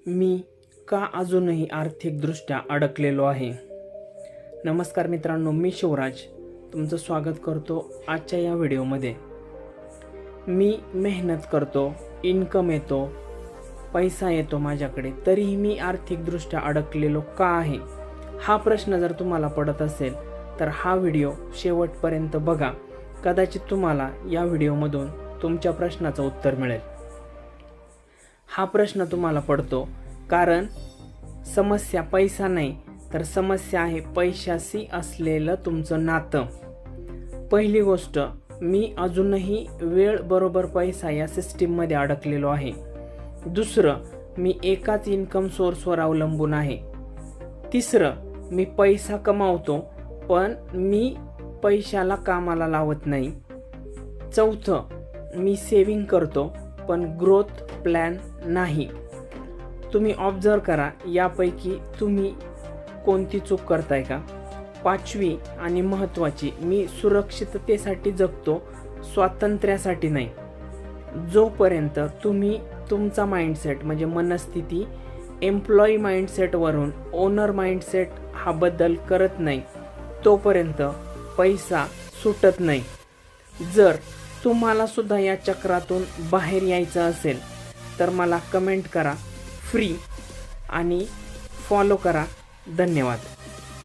मी का अजूनही आर्थिकदृष्ट्या अडकलेलो आहे? नमस्कार मित्रांनो, मी शिवराज तुमचं स्वागत करतो आजच्या या व्हिडिओमध्ये. मी मेहनत करतो, इन्कम येतो, पैसा येतो माझ्याकडे, तरीही मी आर्थिकदृष्ट्या अडकलेलो का आहे? हा प्रश्न जर तुम्हाला पडत असेल तर हा व्हिडिओ शेवटपर्यंत बघा. कदाचित तुम्हाला या व्हिडिओमधून तुमच्या प्रश्नाचं उत्तर मिळेल. हा प्रश्न तुम्हाला पडतो कारण समस्या पैसा नाही, तर समस्या आहे पैशाशी असलेलं तुमचं नातं. पहिली गोष्ट, मी अजूनही वेळ बरोबर पैसा या सिस्टीममध्ये अडकलेलो आहे. दुसरं, मी एकाच इन्कम सोर्सवर अवलंबून आहे. तिसरं, मी पैसा कमावतो पण मी पैशाला कामाला लावत नाही. चौथं, मी सेविंग करतो पण ग्रोथ प्लॅन नाही. तुम्ही ऑब्झर्व करा, यापैकी तुम्ही कोणती चूक करताय का? पाचवी आणि महत्त्वाची, मी सुरक्षिततेसाठी जगतो, स्वातंत्र्यासाठी नाही. जोपर्यंत तुम्ही तुमचा माइंडसेट म्हणजे मनस्थिती एम्प्लॉई माइंडसेटवरून ओनर माइंडसेट हा बदल करत नाही, तोपर्यंत पैसा सुटत नाही. जर तुम्हाला सुद्धा या चक्रातून बाहेर यायचं असेल तर मला कमेंट करा, फ्री, आणि फॉलो करा. धन्यवाद.